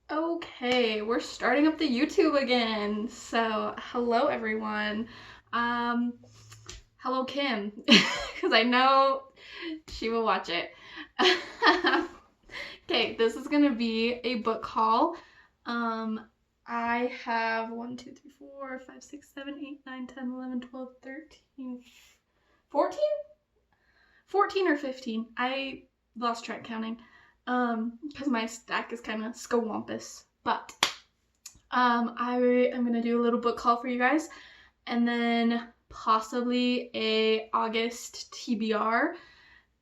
Okay, we're starting up the YouTube again. So, hello everyone. Um, Hello Kim, because I know she will watch it. Okay, this is gonna be a book haul. Um, I have 1, 2, 3, 4, 5, 6, 7, 8, 9, 10, 11, 12, 13, 14? 14 or 15. I lost track counting. Because my stack is kind of scawampus. But I am gonna do a little book haul for you guys, and then possibly a August TBR,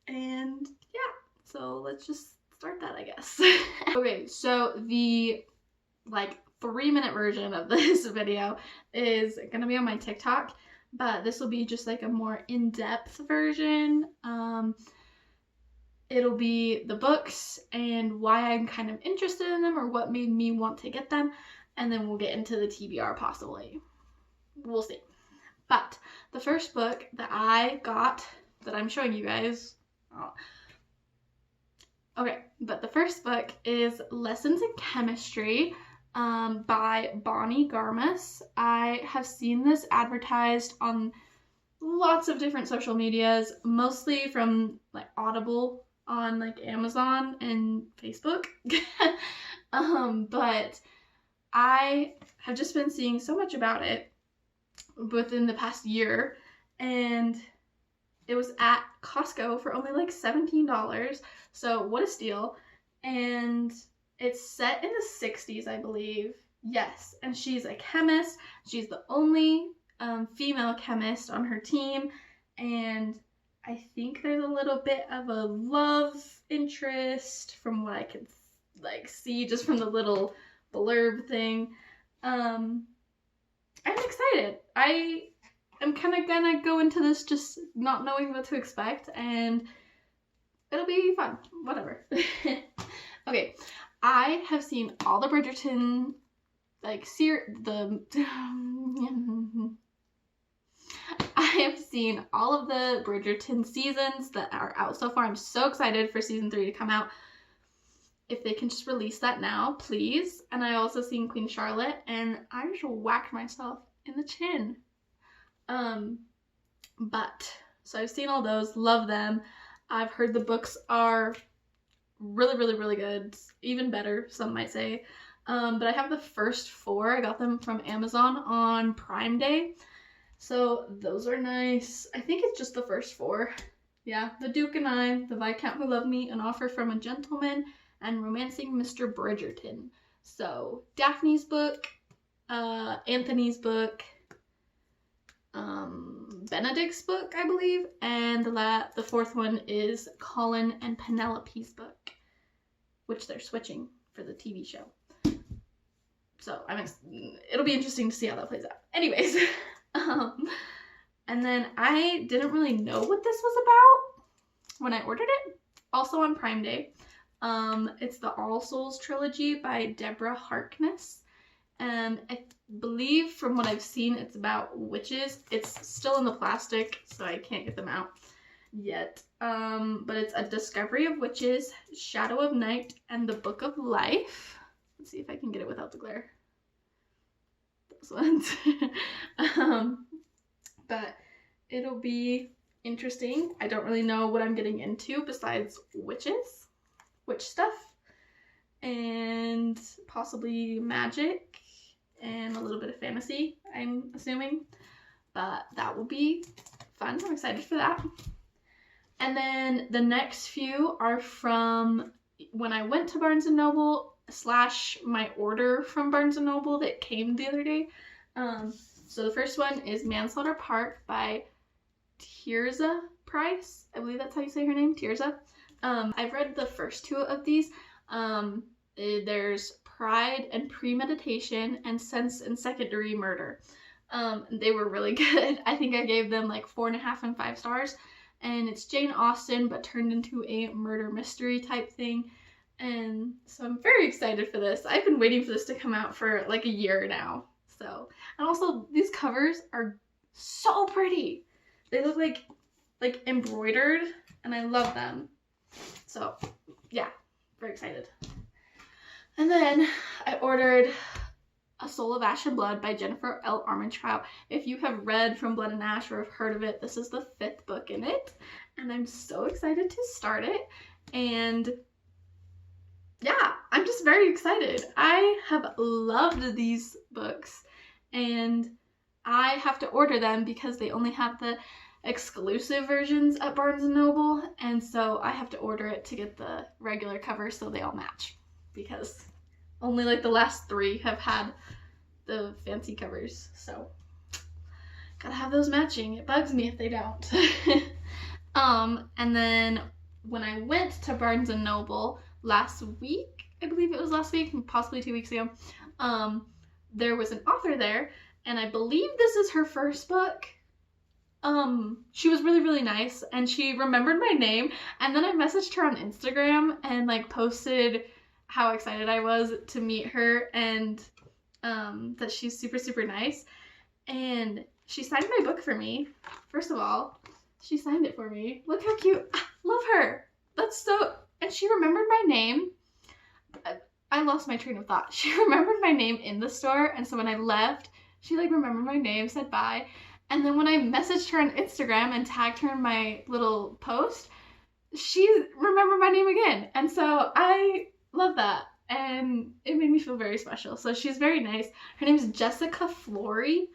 and yeah. So let's just start that, I guess. Okay, so the 3-minute version of this video is gonna be on my TikTok, but this will be just like a more in-depth version. It'll be the books and why I'm kind of interested in them or what made me want to get them, and then we'll get into the TBR possibly. We'll see. But the first book that I got that I'm showing you guys, but the first book is Lessons in Chemistry by Bonnie Garmus. I have seen this advertised on lots of different social medias, mostly from like Audible on like Amazon and Facebook. But I have just been seeing so much about it within the past year, and it was at Costco for only like $17. So what a steal. And it's set in the 60s, I believe. Yes, and she's a chemist. She's the only female chemist on her team, and I think there's a little bit of a love interest from what I could like see just from the little blurb thing. I'm excited. I am kind of gonna go into this just not knowing what to expect, and it'll be fun. Whatever. Okay, I have seen all the Bridgerton I have seen all of the Bridgerton seasons that are out so far. I'm so excited for season 3 to come out. If they can just release that now, please. And I also seen Queen Charlotte, and I just whacked myself in the chin. So I've seen all those, love them. I've heard the books are really, really, really good. Even better, some might say. But I have the first 4. I got them from Amazon on Prime Day. So those are nice. I think it's just the first 4. Yeah, The Duke and I, The Viscount Who Loved Me, An Offer from a Gentleman, and Romancing Mr. Bridgerton. So Daphne's book, Anthony's book, Benedict's book, I believe, and the 4th one is Colin and Penelope's book, which they're switching for the TV show. So it'll be interesting to see how that plays out. Anyways, and then I didn't really know what this was about when I ordered it. Also on Prime Day. It's the All Souls trilogy by Deborah Harkness. And I believe from what I've seen, it's about witches. It's still in the plastic, so I can't get them out yet. But it's A Discovery of Witches, Shadow of Night, and the Book of Life. Let's see if I can get it without the glare. Those ones. But it'll be interesting. I don't really know what I'm getting into besides witch stuff, and possibly magic, and a little bit of fantasy, I'm assuming. But that will be fun. I'm excited for that. And then the next few are from when I went to Barnes & Noble / my order from Barnes & Noble that came the other day. So the first one is Manslaughter Park by Tirzah Price. I believe that's how you say her name, Tirzah. I've read the first 2 of these. There's Pride and Premeditation and Sense and Second Degree Murder. They were really good. I think I gave them like 4.5 and 5 stars. And it's Jane Austen, but turned into a murder mystery type thing. And so I'm very excited for this. I've been waiting for this to come out for like a year now. So, and also these covers are so pretty. They look like embroidered, and I love them. So yeah, very excited. And then I ordered A Soul of Ash and Blood by Jennifer L. Armentrout. If you have read From Blood and Ash or have heard of it, this is the 5th book in it, and I'm so excited to start it. And yeah, I'm just very excited. I have loved these books, and I have to order them because they only have the exclusive versions at Barnes & Noble, and so I have to order it to get the regular cover so they all match, because only like the last 3 have had the fancy covers, so gotta have those matching. It bugs me if they don't. And then when I went to Barnes & Noble last week, I believe it was last week, possibly 2 weeks ago, there was an author there, and I believe this is her first book. She was really, really nice, and she remembered my name, and then I messaged her on Instagram and like posted how excited I was to meet her, and that she's super, super nice. And she signed my book for me. First of all, she signed it for me. Look how cute. I love her. That's so, and she remembered my name. I lost my train of thought. She remembered my name in the store, and so when I left, she like remembered my name, said bye. And then when I messaged her on Instagram and tagged her in my little post, she remembered my name again. And so I love that. And it made me feel very special. So she's very nice. Her name is Jessica Flory.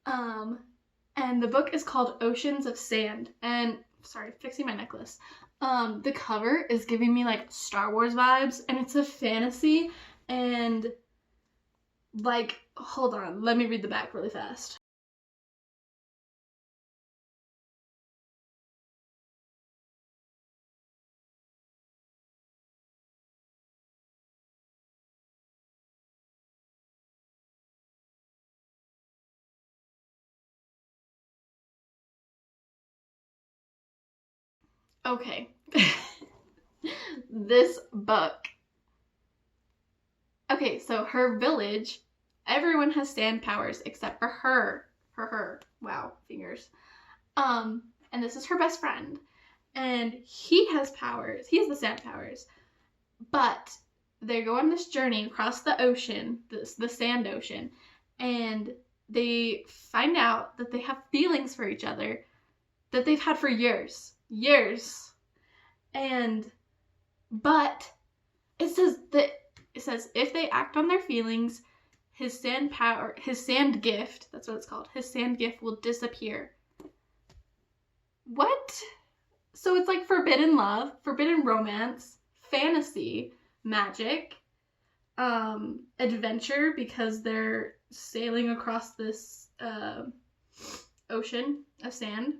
And the book is called Oceans of Sand. And sorry, fixing my necklace. The cover is giving me like Star Wars vibes, and it's a fantasy, and like, hold on, let me read the back really fast. Okay. This book. Okay, so her village, everyone has sand powers except for her. Her. Wow, fingers. And this is her best friend. And he has powers. He has the sand powers. But they go on this journey across the ocean, the sand ocean, and they find out that they have feelings for each other that they've had for years. But it says if they act on their feelings, his sand gift, that's what it's called, his sand gift will disappear. What? So it's like forbidden love, forbidden romance, fantasy, magic, adventure, because they're sailing across this ocean of sand.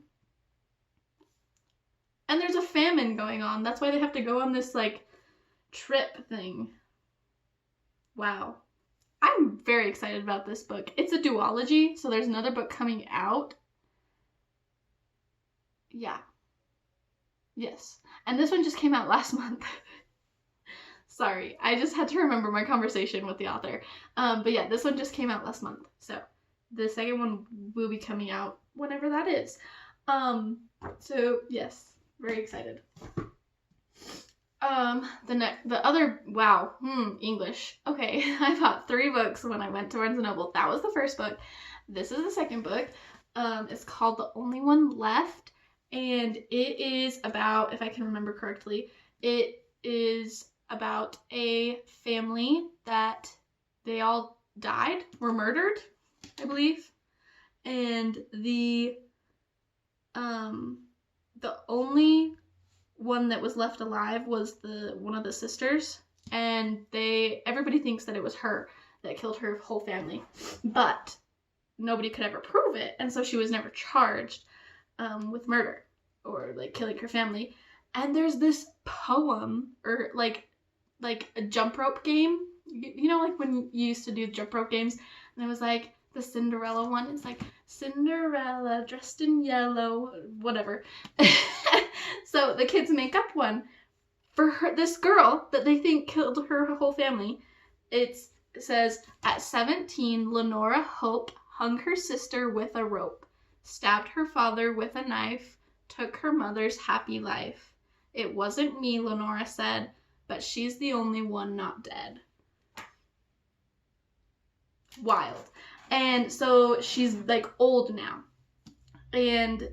And there's a famine going on. That's why they have to go on this like trip thing. Wow. I'm very excited about this book. It's a duology, so there's another book coming out. Yeah. Yes. And this one just came out last month. Sorry, I just had to remember my conversation with the author. But yeah, this one just came out last month. So the second one will be coming out whenever that is. So yes, very excited. English. Okay, I bought 3 books when I went to Barnes & Noble. That was the first book. This is the second book. It's called The Only One Left, and it is about, if I can remember correctly, it is about a family that they all died, were murdered, I believe, and the only one that was left alive was one of the sisters, and everybody thinks that it was her that killed her whole family, but nobody could ever prove it, and so she was never charged with murder or like killing her family. And there's this poem, or like a jump rope game, you know, like when you used to do jump rope games, and it was like the Cinderella one. It's like Cinderella dressed in yellow, whatever. So the kids make up one for this girl that they think killed her whole family. It says, at 17, Lenora Hope hung her sister with a rope, stabbed her father with a knife, took her mother's happy life. It wasn't me, Lenora said, but she's the only one not dead. wild. And so she's like old now. And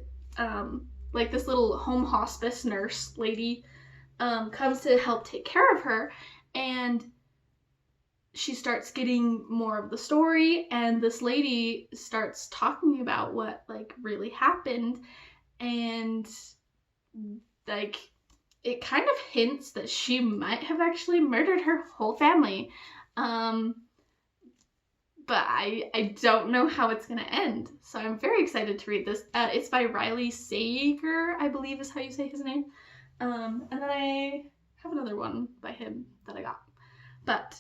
like this little home hospice nurse lady comes to help take care of her, and she starts getting more of the story, and this lady starts talking about what like really happened, and like it kind of hints that she might have actually murdered her whole family. But I don't know how it's gonna end. So I'm very excited to read this. It's by Riley Sager, I believe is how you say his name. And then I have another one by him that I got. But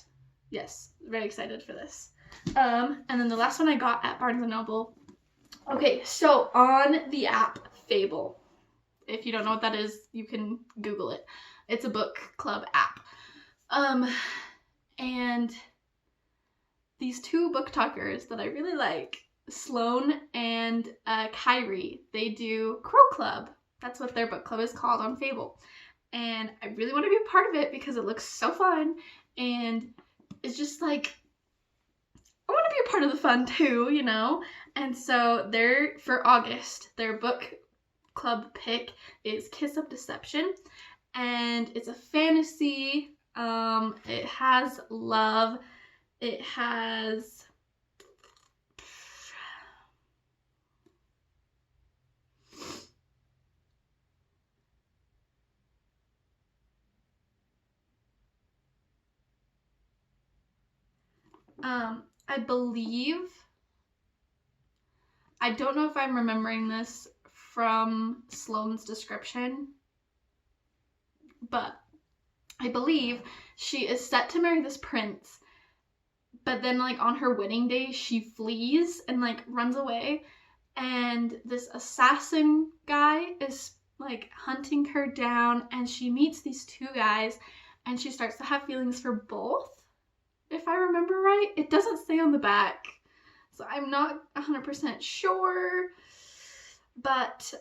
yes, very excited for this. And then the last one I got at Barnes & Noble. Okay, so on the app Fable. If you don't know what that is, you can Google it. It's a book club app. And these two book talkers that I really like, Sloan and Kyrie, they do Crow Club. That's what their book club is called on Fable. And I really want to be a part of it because it looks so fun. And it's just like, I want to be a part of the fun too, you know? And so they're, for August, their book club pick is Kiss of Deception. And it's a fantasy. It has love. It has I believe, I don't know if I'm remembering this from Sloane's description, but I believe she is set to marry this prince, but then like on her wedding day she flees and like runs away, and this assassin guy is like hunting her down, and she meets these two guys and she starts to have feelings for both, if I remember right. It doesn't say on the back, so I'm not 100% sure. But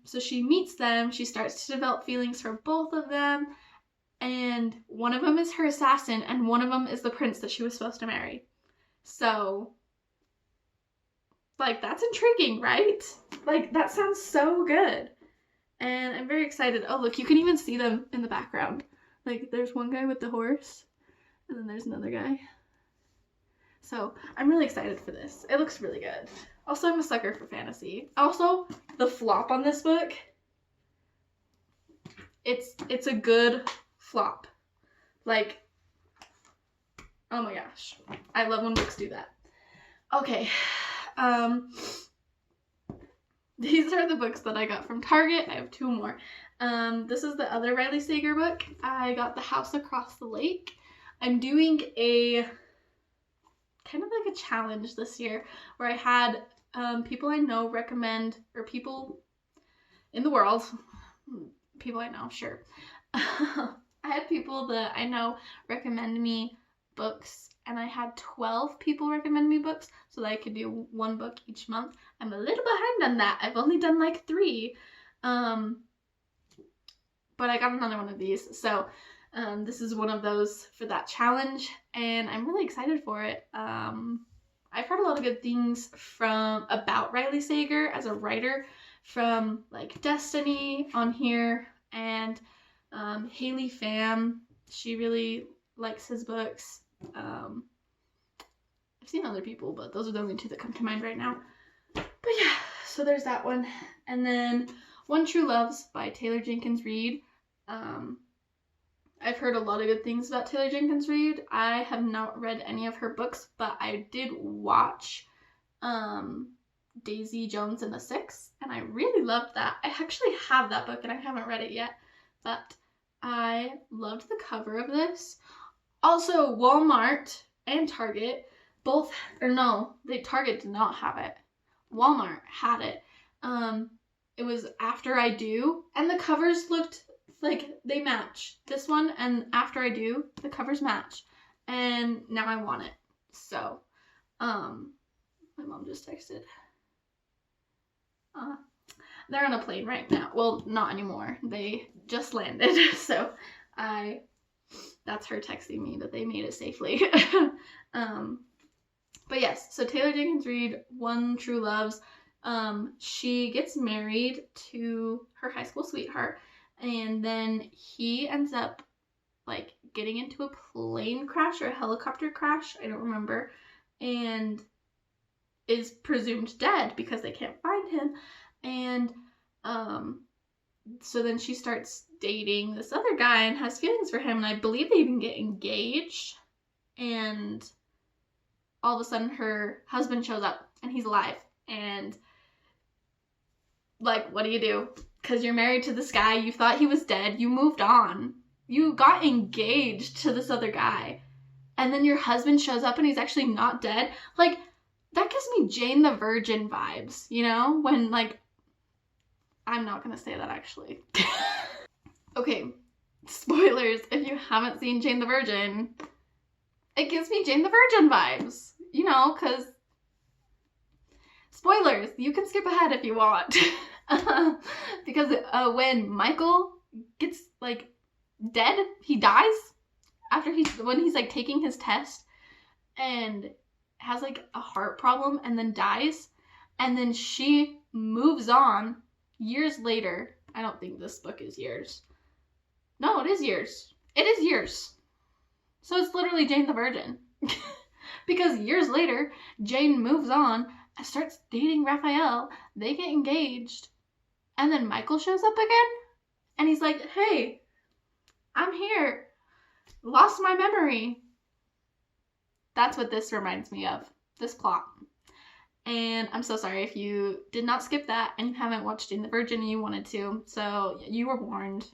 so she meets them, she starts to develop feelings for both of them, and one of them is her assassin and one of them is the prince that she was supposed to marry. So like, that's intriguing, right? Like, that sounds so good. And I'm very excited. Oh, look, you can even see them in the background. Like, there's one guy with the horse, and then there's another guy. So I'm really excited for this. It looks really good. Also, I'm a sucker for fantasy. Also, the flop on this book, it's a good flop. Like, oh my gosh. I love when books do that. Okay. These are the books that I got from Target. I have two more. This is the other Riley Sager book. I got The House Across the Lake. I'm doing a kind of like a challenge this year where I had people I know recommend, or people in the world, people I know, sure. I had people that I know recommend me books, and I had 12 people recommend me books so that I could do one book each month. I'm a little behind on that. I've only done like 3. But I got another one of these. So this is one of those for that challenge, and I'm really excited for it. I've heard a lot of good things about Riley Sager as a writer from like Destiny on here, and Haley Pham. She really likes his books. I've seen other people, but those are the only 2 that come to mind right now. But yeah, so there's that one. And then One True Loves by Taylor Jenkins Reid. I've heard a lot of good things about Taylor Jenkins Reid. I have not read any of her books, but I did watch Daisy Jones and the Six, and I really loved that. I actually have that book and I haven't read it yet, but I loved the cover of this. Also, Walmart and Target both, or no, Target did not have it. Walmart had it. It was After I Do, and the covers looked like they match. This one and After I Do, the covers match. And now I want it. So, my mom just texted. They're on a plane right now. Well, not anymore. They just landed. So, that's her texting me that they made it safely. But yes, so Taylor Jenkins Reid, One True Loves, she gets married to her high school sweetheart, and then he ends up like getting into a plane crash or a helicopter crash, I don't remember, and is presumed dead because they can't find him. And so then she starts dating this other guy and has feelings for him, and I believe they even get engaged. And all of a sudden her husband shows up and he's alive, and like, what do you do? Because you're married to this guy, you thought he was dead, you moved on, you got engaged to this other guy, and then your husband shows up and he's actually not dead. Like, that gives me Jane the Virgin vibes, you know? When, like, I'm not gonna say that actually. Okay, spoilers, if you haven't seen Jane the Virgin, it gives me Jane the Virgin vibes, you know, because spoilers, you can skip ahead if you want. Because when Michael gets like dead, he dies after when he's like taking his test and has like a heart problem and then dies, and then she moves on years later. I don't think this book is years. No, it is years. It is years. So it's literally Jane the Virgin. Because years later, Jane moves on and starts dating Raphael. They get engaged. And then Michael shows up again. And he's like, hey, I'm here. Lost my memory. That's what this reminds me of. This plot. And I'm so sorry if you did not skip that and you haven't watched Jane the Virgin and you wanted to. So you were warned.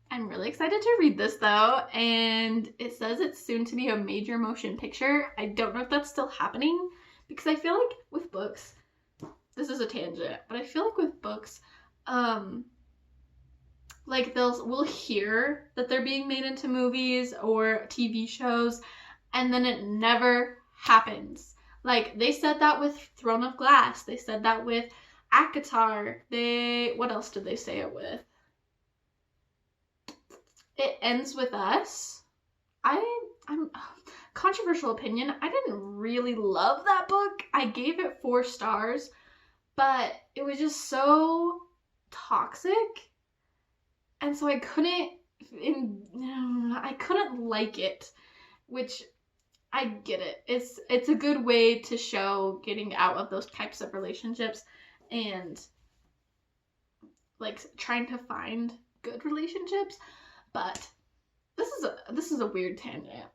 I'm really excited to read this though, and it says it's soon to be a major motion picture. I don't know if that's still happening, because I feel like with books, this is a tangent, but I feel like with books, like we'll hear that they're being made into movies or TV shows, and then it never happens. Like, they said that with Throne of Glass, they said that with ACOTAR, what else did they say it with? It Ends With Us. I'm controversial opinion. I didn't really love that book. I gave it 4 stars, but it was just so toxic, and so I couldn't like it, which I get it. It's a good way to show getting out of those types of relationships and like trying to find good relationships. But this is a weird tangent.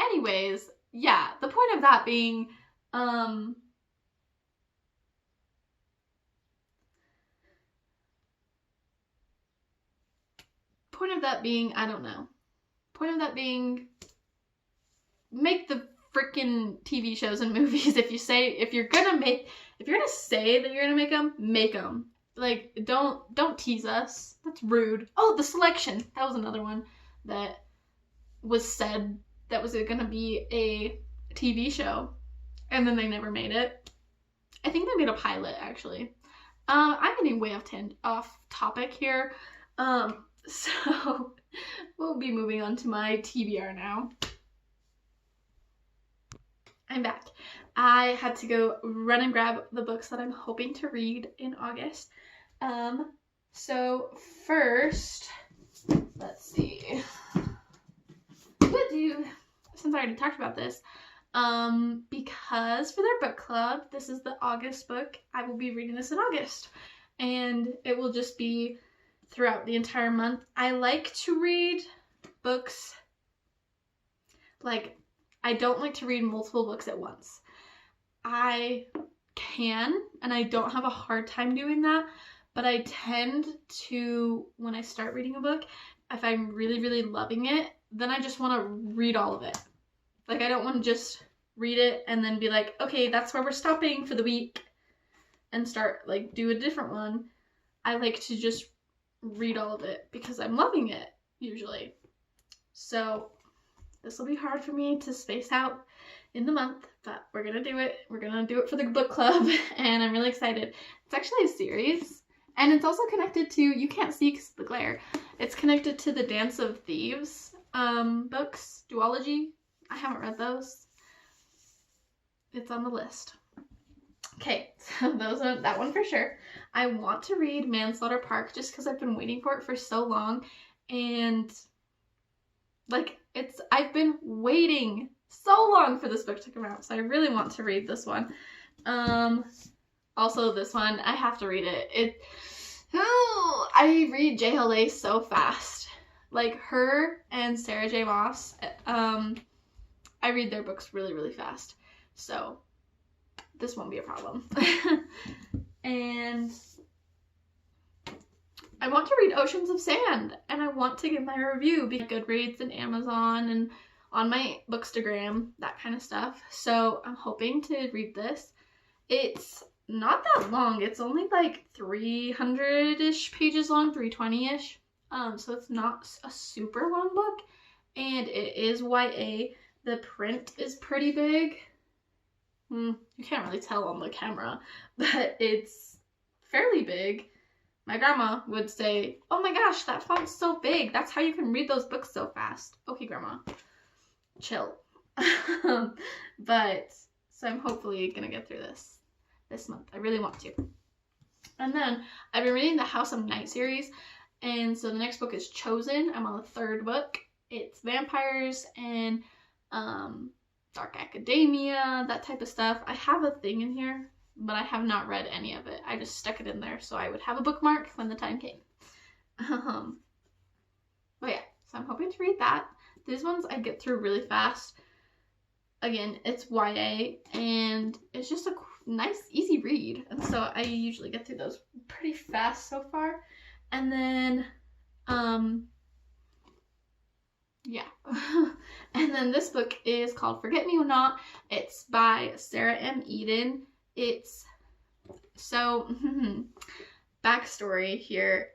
Anyways, yeah, the point of that being, I don't know. Point of that being, make the freaking TV shows and movies. If you're gonna say that you're gonna make them. Like, don't tease us. That's rude. Oh, The Selection. That was another one that was said that was going to be a TV show, and then they never made it. I think they made a pilot, actually. I'm getting way off topic here. So we'll be moving on to my TBR now. I'm back. I had to go run and grab the books that I'm hoping to read in August. So first, let's see. Since I already talked about this, because for their book club, this is the August book. I will be reading this in August, and it will just be throughout the entire month. I like to read books, like, I don't like to read multiple books at once. I can, and I don't have a hard time doing that, but I tend to, when I start reading a book, if I'm really, really loving it, then I just want to read all of it. Like, I don't want to just read it and then be like, okay, that's where we're stopping for the week, and start, like, do a different one. I like to just read all of it because I'm loving it, usually. So this will be hard for me to space out in the month, but we're gonna do it. We're gonna do it for the book club, and I'm really excited. It's actually a series, and it's also connected to, you can't see because of the glare, it's connected to the Dance of Thieves books, duology. I haven't read those. it's on the list. Okay, so that one for sure. I want to read Manslaughter Park just because I've been waiting for it for so long, and like I've been waiting so long for this book to come out, so I really want to read this one. Also this one, I have to read it. I read JLA so fast. Like her and Sarah J. Maas, I read their books really, really fast. So this won't be a problem. And I want to read Oceans of Sand, and I want to give my review because Goodreads and Amazon and on my Bookstagram, that kind of stuff. So I'm hoping to read this. It's not that long. It's only like 300-ish pages long, 320-ish. So it's not a super long book, and it is YA. The print is pretty big. You can't really tell on the camera, but it's fairly big. My grandma would say, "Oh my gosh, that font's so big. That's how you can read those books so fast." Okay, grandma, chill. But so I'm hopefully gonna get through this month. I really want to. And then I've been reading the House of Night series, and so the next book is Chosen. I'm on the 3rd book. It's vampires and dark academia, that type of stuff. I have a thing in here, but I have not read any of it. I just stuck it in there so I would have a bookmark when the time came. But yeah, so I'm hoping to read that. These ones I get through really fast. Again, it's YA, and it's just a nice, easy read. And so I usually get through those pretty fast so far. And then, yeah. And then this book is called Forget Me or Not. It's by Sarah M. Eden. It's so backstory here.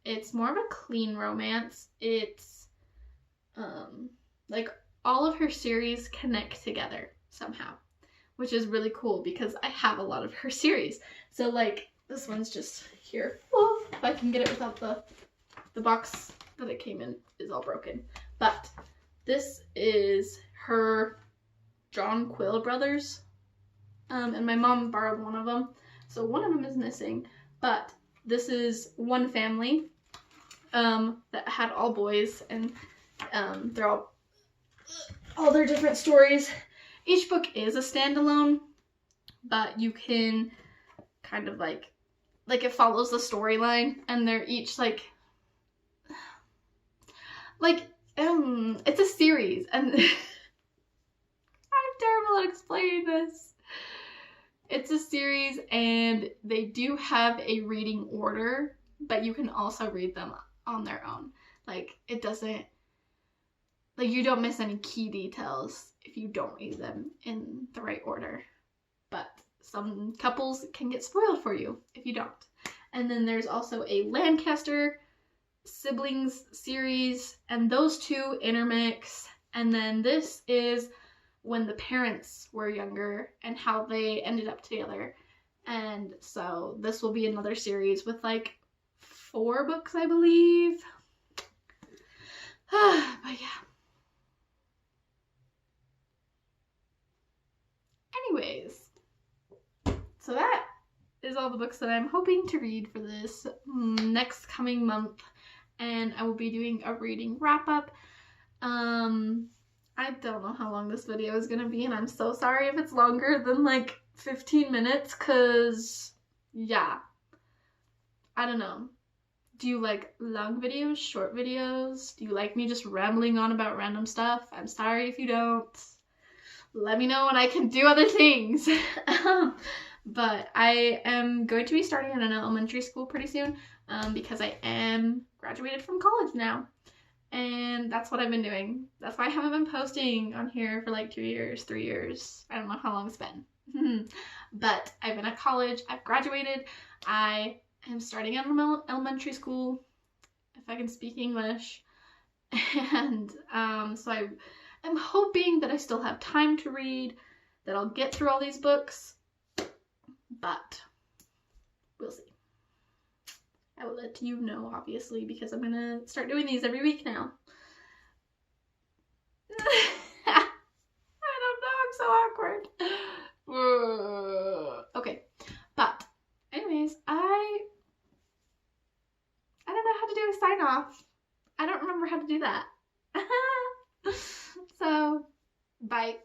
It's more of a clean romance. It's like all of her series connect together somehow, which is really cool because I have a lot of her series. So like this one's just here. Oh, if I can get it without the box that it came in is all broken. But this is her John Quill brothers. And my mom borrowed one of them. So one of them is missing. But this is one family that had all boys, and they're all their different stories. Each book is a standalone, but you can kind of like it follows the storyline, and they're each like it's a series, and I'm terrible at explaining this. It's a series, and they do have a reading order, but you can also read them on their own. Like, it doesn't, like, you don't miss any key details if you don't read them in the right order. But some couples can get spoiled for you if you don't. And then there's also a Lancaster siblings series, and those two intermix. And then this is when the parents were younger and how they ended up together. And so this will be another series with like 4 books, I believe. But yeah. Anyways, so that is all the books that I'm hoping to read for this next coming month. And I will be doing a reading wrap up. I don't know how long this video is gonna be, and I'm so sorry if it's longer than like 15 minutes, cause yeah, I don't know. Do you like long videos, short videos? Do you like me just rambling on about random stuff? I'm sorry if you don't. Let me know when I can do other things. But I am going to be starting at an elementary school pretty soon, because I am graduated from college now. And that's what I've been doing. That's why I haven't been posting on here for like 2 years, 3 years. I don't know how long it's been. But I've been at college. I've graduated. I am starting at elementary school, if I can speak English. And so I'm hoping that I still have time to read, that I'll get through all these books. But we'll see. I will let you know, obviously, because I'm gonna start doing these every week now. I don't know, I'm so awkward. Okay, but anyways, I don't know how to do a sign off. I don't remember how to do that. So, bye.